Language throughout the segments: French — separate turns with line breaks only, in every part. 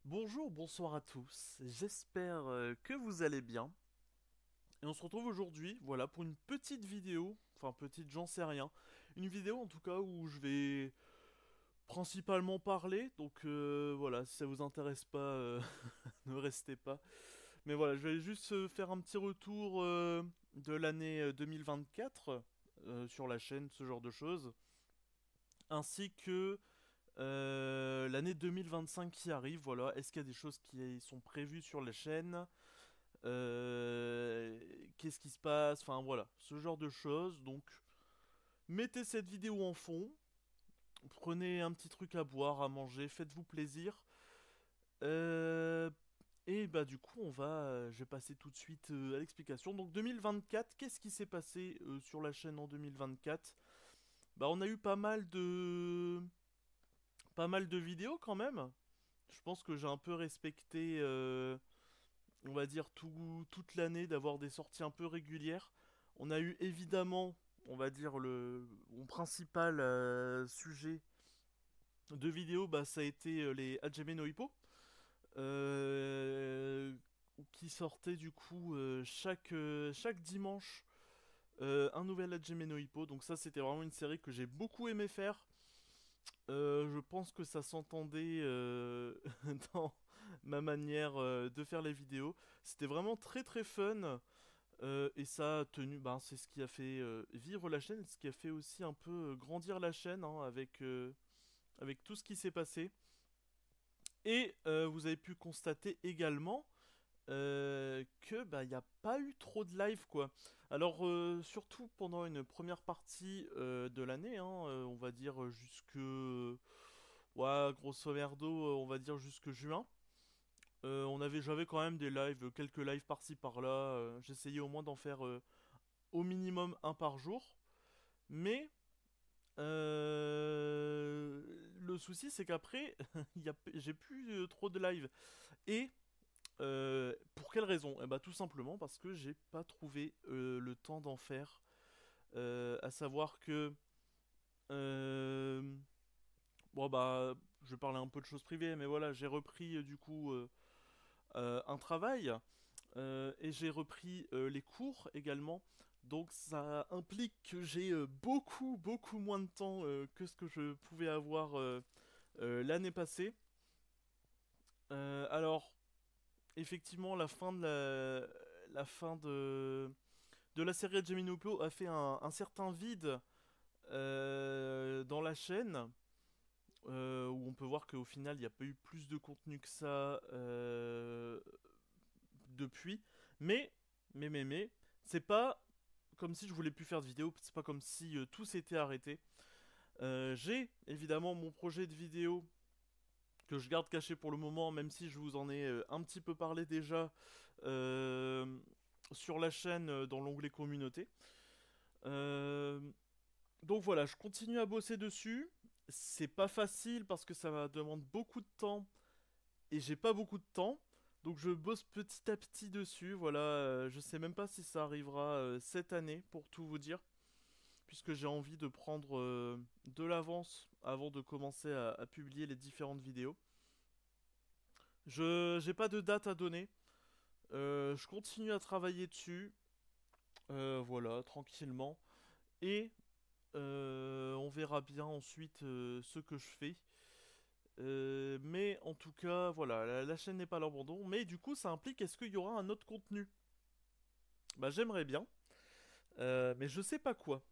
Bonjour, bonsoir à tous, j'espère que vous allez bien. Et on se retrouve aujourd'hui, voilà, pour une petite vidéo, enfin petite, j'en sais rien. Une vidéo en tout cas où je vais principalement parler, donc voilà, si ça vous intéresse pas, ne restez pas. Mais voilà, je vais juste faire un petit retour de l'année 2024 sur la chaîne, ce genre de choses. Ainsi que l'année 2025 qui arrive, voilà. Est-ce qu'il y a des choses qui sont prévues sur la chaîne? Qu'est-ce qui se passe? Enfin voilà, ce genre de choses. Donc, mettez cette vidéo en fond. Prenez un petit truc à boire, à manger, faites-vous plaisir. Euh, et bah du coup, je vais passer tout de suite à l'explication. Donc 2024, qu'est-ce qui s'est passé sur la chaîne en 2024? Bah on a eu pas mal de vidéos quand même. Je pense que j'ai un peu respecté, on va dire, toute l'année, d'avoir des sorties un peu régulières. On a eu évidemment, on va dire, mon principal sujet de vidéo, bah, ça a été les Hajime no Ippo, euh, qui sortaient du coup chaque dimanche un nouvel Hajime no Ippo. Donc ça, c'était vraiment une série que j'ai beaucoup aimé faire. Je pense que ça s'entendait dans ma manière de faire les vidéos. C'était vraiment très très fun et ça a tenu, ben, c'est ce qui a fait vivre la chaîne, ce qui a fait aussi un peu grandir la chaîne hein, avec tout ce qui s'est passé. Et vous avez pu constater également que bah il n'y a pas eu trop de live quoi. Alors surtout pendant une première partie de l'année, hein, on va dire jusque ouais, grosso merdo, on va dire jusque juin. J'avais quand même des lives, quelques lives par-ci par-là. J'essayais au moins d'en faire au minimum un par jour. Mais le souci, c'est qu'après, j'ai plus trop de lives. Et pour quelle raison? Eh bah, tout simplement parce que j'ai pas trouvé le temps d'en faire. À savoir que euh, bon bah, je vais parler un peu de choses privées, mais voilà, j'ai repris du coup un travail et j'ai repris les cours également. Donc ça implique que j'ai beaucoup beaucoup moins de temps que ce que je pouvais avoir l'année passée. Alors effectivement la fin de la série de Geminopo a fait un certain vide dans la chaîne. Où on peut voir qu'au final il n'y a pas eu plus de contenu que ça depuis. Mais, mais, c'est pas comme si je voulais plus faire de vidéos, c'est pas comme si tout s'était arrêté. J'ai évidemment mon projet de vidéo que je garde caché pour le moment, même si je vous en ai un petit peu parlé déjà euh, sur la chaîne dans l'onglet communauté. Euh, donc voilà, je continue à bosser dessus. C'est pas facile parce que ça me demande beaucoup de temps et j'ai pas beaucoup de temps. Donc je bosse petit à petit dessus, voilà, je sais même pas si ça arrivera cette année pour tout vous dire, puisque j'ai envie de prendre de l'avance avant de commencer à publier les différentes vidéos. Je J'ai pas de date à donner, je continue à travailler dessus, voilà, tranquillement, et on verra bien ensuite ce que je fais. Mais en tout cas, voilà, la chaîne n'est pas à l'abandon. Mais du coup, ça implique est-ce qu'il y aura un autre contenu? Bah, j'aimerais bien, mais je sais pas quoi.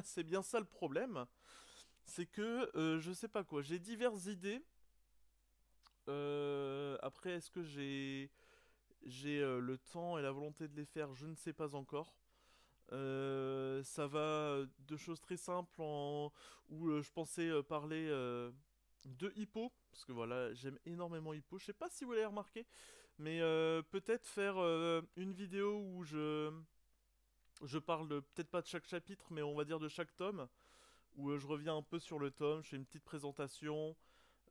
C'est bien ça le problème. C'est que je sais pas quoi. J'ai diverses idées. Après, est-ce que j'ai le temps et la volonté de les faire? Je ne sais pas encore. Ça va de choses très simples où je pensais parler de Hippo, parce que voilà, j'aime énormément Hippo. Je sais pas si vous l'avez remarqué, mais peut-être faire une vidéo où je parle peut-être pas de chaque chapitre, mais on va dire de chaque tome, où je reviens un peu sur le tome, je fais une petite présentation,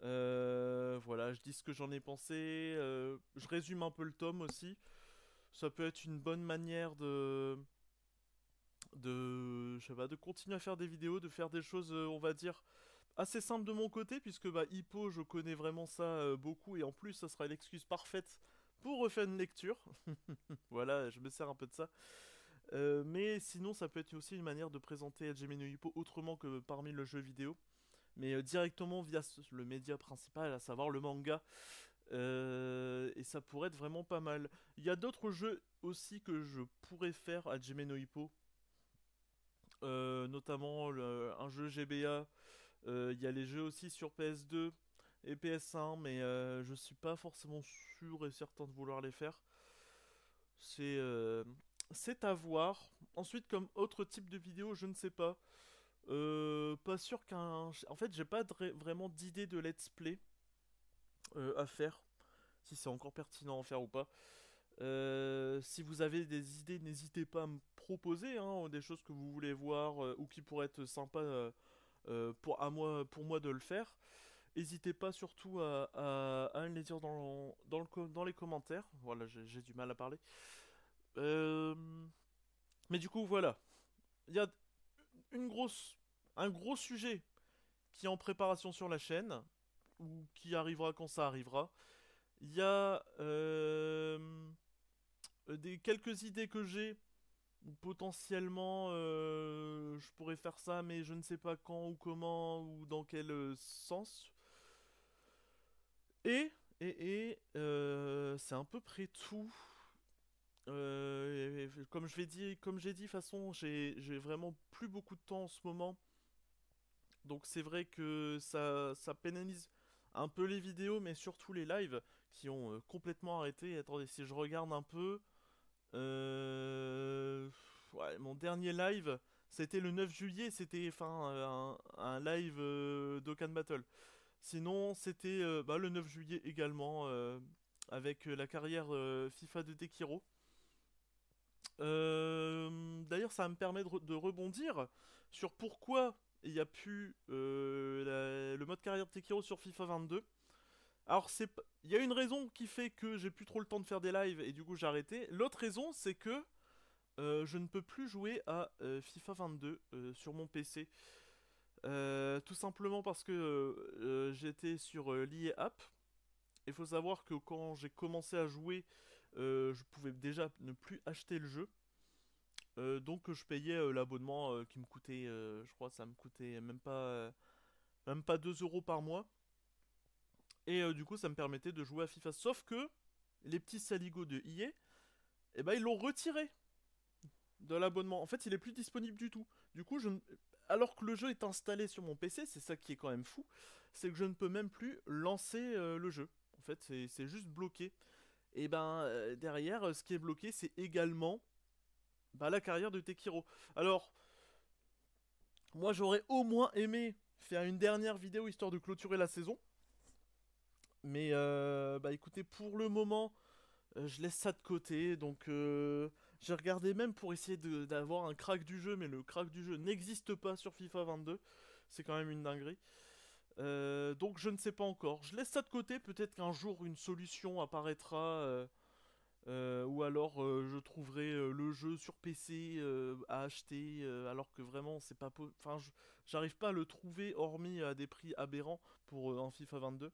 voilà, je dis ce que j'en ai pensé, je résume un peu le tome aussi. Ça peut être une bonne manière je sais pas, de continuer à faire des vidéos, de faire des choses, on va dire, assez simple de mon côté, puisque bah, Hippo, je connais vraiment ça beaucoup, et en plus, ça sera l'excuse parfaite pour refaire une lecture. Voilà, je me sers un peu de ça. Mais sinon, ça peut être aussi une manière de présenter Hajime no Ippo autrement que parmi le jeu vidéo, mais directement via le média principal, à savoir le manga. Et ça pourrait être vraiment pas mal. Il y a d'autres jeux aussi que je pourrais faire à Hajime no Ippo, notamment un jeu GBA. Il y a les jeux aussi sur PS2 et PS1, mais je suis pas forcément sûr et certain de vouloir les faire. C'est c'est à voir. Ensuite, comme autre type de vidéo, je ne sais pas. Pas sûr qu'un. En fait, j'ai pas vraiment d'idée de let's play à faire. Si c'est encore pertinent à en faire ou pas. Si vous avez des idées, n'hésitez pas à me proposer hein, des choses que vous voulez voir ou qui pourraient être sympas pour moi de le faire. N'hésitez pas surtout à me les dire dans les commentaires. Voilà, j'ai du mal à parler. Euh, mais du coup, voilà. Il y a une grosse, un gros sujet qui est en préparation sur la chaîne, ou qui arrivera quand ça arrivera. Il y a quelques idées que j'ai, où potentiellement je pourrais faire ça, mais je ne sais pas quand ou comment ou dans quel sens. Et, c'est à peu près tout. Comme j'ai dit, de toute façon, j'ai vraiment plus beaucoup de temps en ce moment. Donc c'est vrai que ça pénalise un peu les vidéos, mais surtout les lives qui ont complètement arrêté. Attendez, si je regarde un peu, euh, ouais, mon dernier live, c'était le 9 juillet, c'était enfin un live d'Okan Battle. Sinon, c'était bah, le 9 juillet également, avec la carrière FIFA de Tekiro. D'ailleurs, ça me permet de rebondir sur pourquoi il n'y a plus le mode carrière de Tekiro sur FIFA 22. Alors, il y a une raison qui fait que j'ai plus trop le temps de faire des lives et du coup j'ai arrêté. L'autre raison, c'est que je ne peux plus jouer à FIFA 22 sur mon PC. Tout simplement parce que j'étais sur l'EA App. Il faut savoir que quand j'ai commencé à jouer, je pouvais déjà ne plus acheter le jeu. Donc je payais l'abonnement qui me coûtait, je crois, ça me coûtait même pas 2 euros par mois. Et du coup, ça me permettait de jouer à FIFA. Sauf que les petits saligots de EA, eh ben, ils l'ont retiré de l'abonnement. En fait, il est plus disponible du tout. Du coup, alors que le jeu est installé sur mon PC, c'est ça qui est quand même fou, c'est que je ne peux même plus lancer le jeu. En fait, c'est juste bloqué. Et ben derrière, ce qui est bloqué, c'est également bah, la carrière de Tekiro. Alors, moi, j'aurais au moins aimé faire une dernière vidéo histoire de clôturer la saison. Mais bah écoutez, pour le moment, je laisse ça de côté. Donc j'ai regardé même pour essayer d'avoir un crack du jeu, mais le crack du jeu n'existe pas sur FIFA 22. C'est quand même une dinguerie. Donc je ne sais pas encore. Je laisse ça de côté. Peut-être qu'un jour une solution apparaîtra. Ou alors je trouverai le jeu sur PC à acheter. Alors que vraiment c'est pas enfin j'arrive pas à le trouver hormis à des prix aberrants pour un FIFA 22.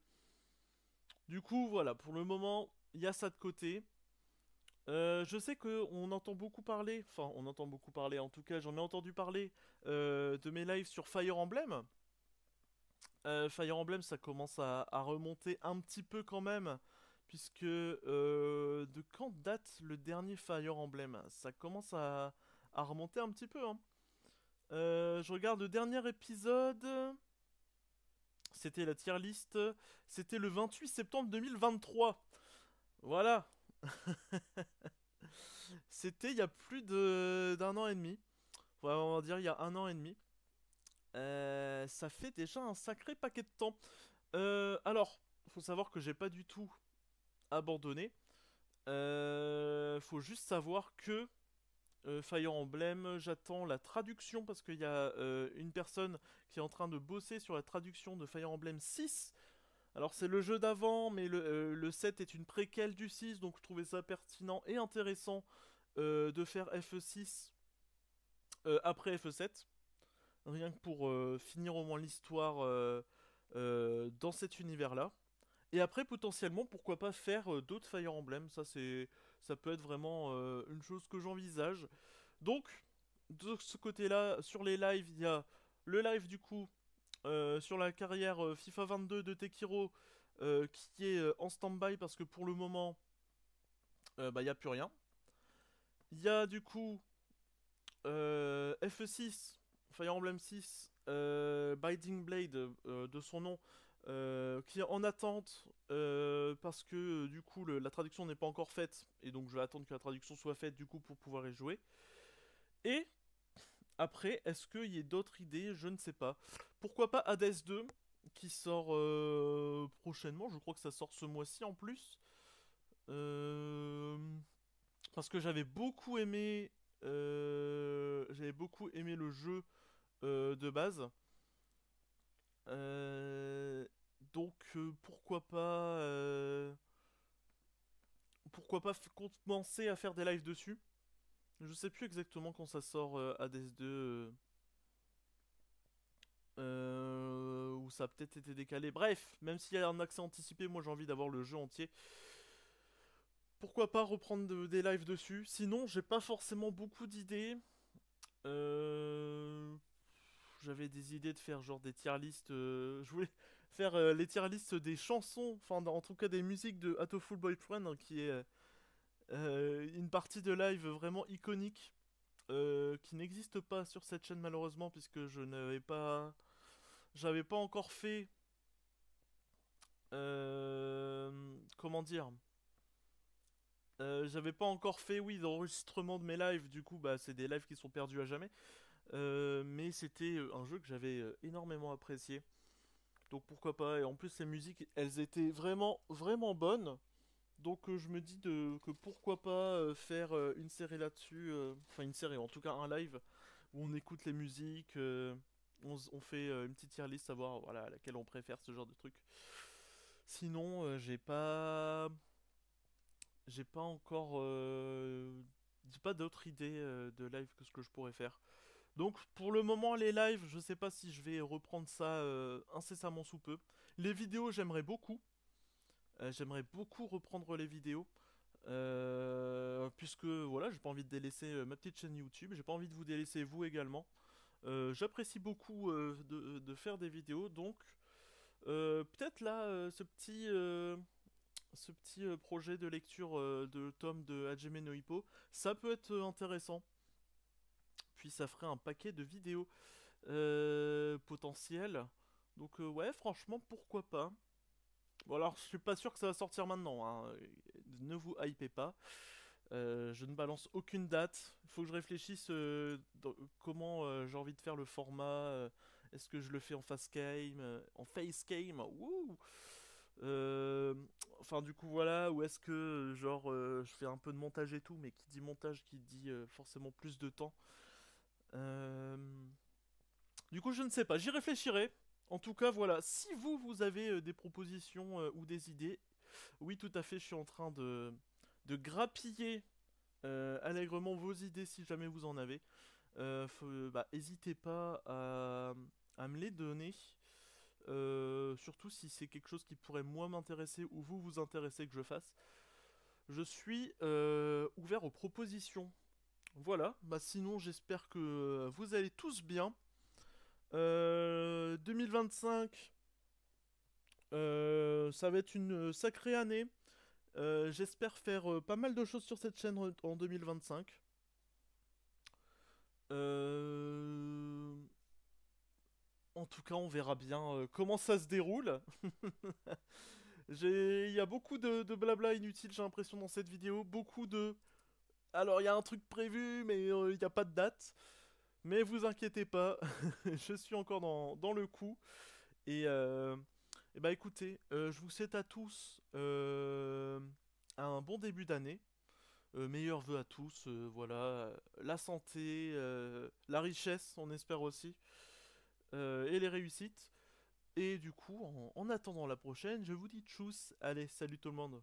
Du coup, voilà, pour le moment, il y a ça de côté. Je sais que on entend beaucoup parler, enfin, on entend beaucoup parler, en tout cas, j'en ai entendu parler de mes lives sur Fire Emblem. Fire Emblem, ça commence à remonter un petit peu quand même, puisque de quand date le dernier Fire Emblem? Ça commence à remonter un petit peu, hein. Je regarde le dernier épisode, c'était la tier list, c'était le 28 septembre 2023. Voilà, c'était il y a plus d'un an et demi. Ouais, on va dire il y a un an et demi. Ça fait déjà un sacré paquet de temps. Alors, faut savoir que j'ai pas du tout abandonné. Faut juste savoir que Fire Emblem, j'attends la traduction parce qu'il y a une personne qui est en train de bosser sur la traduction de Fire Emblem 6. Alors c'est le jeu d'avant, mais le 7 est une préquelle du 6, donc je trouvais ça pertinent et intéressant de faire FE6 après FE7. rien que pour finir au moins l'histoire dans cet univers-là. Et après, potentiellement, pourquoi pas faire d'autres Fire Emblem. Ça peut être vraiment une chose que j'envisage. Donc, de ce côté-là, sur les lives, il y a le live du coup sur la carrière FIFA 22 de Tekiro qui est en stand-by parce que pour le moment, bah, il n'y a plus rien. Il y a du coup FE6, Fire Emblem 6, Binding Blade de son nom, qui est en attente parce que du coup la traduction n'est pas encore faite et donc je vais attendre que la traduction soit faite du coup pour pouvoir y jouer. Et après, est-ce qu'il y a d'autres idées? Je ne sais pas. Pourquoi pas Hades 2 qui sort prochainement? Je crois que ça sort ce mois-ci en plus. Euh, Parce que j'avais beaucoup aimé le jeu de base. Euh, donc pourquoi pas commencer à faire des lives dessus. Je sais plus exactement quand ça sort Hades 2. Ou ça a peut-être été décalé. Bref, même s'il y a un accès anticipé, moi j'ai envie d'avoir le jeu entier. Pourquoi pas reprendre des lives dessus? Sinon, j'ai pas forcément beaucoup d'idées. Euh, J'avais des idées de faire genre des tier lists. Je voulais faire les tier lists des chansons, enfin en tout cas des musiques de Hatoful Boyfriend, hein, qui est une partie de live vraiment iconique, qui n'existe pas sur cette chaîne malheureusement, puisque j'avais pas encore fait, comment dire, j'avais pas encore fait, oui, d'enregistrement de mes lives. Du coup, bah, c'est des lives qui sont perdus à jamais. Mais c'était un jeu que j'avais énormément apprécié. Donc pourquoi pas. Et en plus, ces musiques, elles étaient vraiment, vraiment bonnes. Donc je me dis que pourquoi pas faire une série là-dessus. Enfin, une série, en tout cas un live où on écoute les musiques. On fait une petite tier list, savoir voilà, laquelle on préfère, ce genre de truc. Sinon, j'ai pas encore. J'ai pas d'autres idées de live que ce que je pourrais faire. Donc pour le moment les lives, je sais pas si je vais reprendre ça incessamment sous peu. Les vidéos, j'aimerais beaucoup. J'aimerais beaucoup reprendre les vidéos. Puisque voilà, j'ai pas envie de délaisser ma petite chaîne YouTube, j'ai pas envie de vous délaisser vous également. J'apprécie beaucoup de faire des vidéos, donc peut-être là ce petit projet de lecture de tome de Hajime no Ippo, ça peut être intéressant. Puis ça ferait un paquet de vidéos potentielles. Donc ouais, franchement, pourquoi pas. Bon alors, je suis pas sûr que ça va sortir maintenant, hein. Ne vous hypez pas. Je ne balance aucune date. Il faut que je réfléchisse comment j'ai envie de faire le format. Est-ce que je le fais en face game, wouh. Euh, enfin du coup voilà, ou est-ce que genre je fais un peu de montage et tout, mais qui dit montage qui dit forcément plus de temps. Euh, Du coup, je ne sais pas, j'y réfléchirai. En tout cas, voilà, si vous avez des propositions ou des idées, oui, tout à fait, je suis en train de grappiller allègrement vos idées si jamais vous en avez. Bah, n'hésitez pas à me les donner. Surtout si c'est quelque chose qui pourrait moi m'intéresser ou vous intéresser que je fasse. Je suis ouvert aux propositions. Voilà, bah sinon j'espère que vous allez tous bien. 2025, ça va être une sacrée année. J'espère faire pas mal de choses sur cette chaîne en 2025. Euh, En tout cas, on verra bien comment ça se déroule. Il y a beaucoup de blabla inutile, j'ai l'impression, dans cette vidéo. Beaucoup de... Alors, il y a un truc prévu, mais il n'y a pas de date. Mais vous inquiétez pas, je suis encore dans le coup. Et bah écoutez, je vous souhaite à tous un bon début d'année. Meilleurs vœux à tous, voilà. La santé, la richesse, on espère aussi. Et les réussites. Et du coup, en attendant la prochaine, je vous dis tchuss. Allez, salut tout le monde.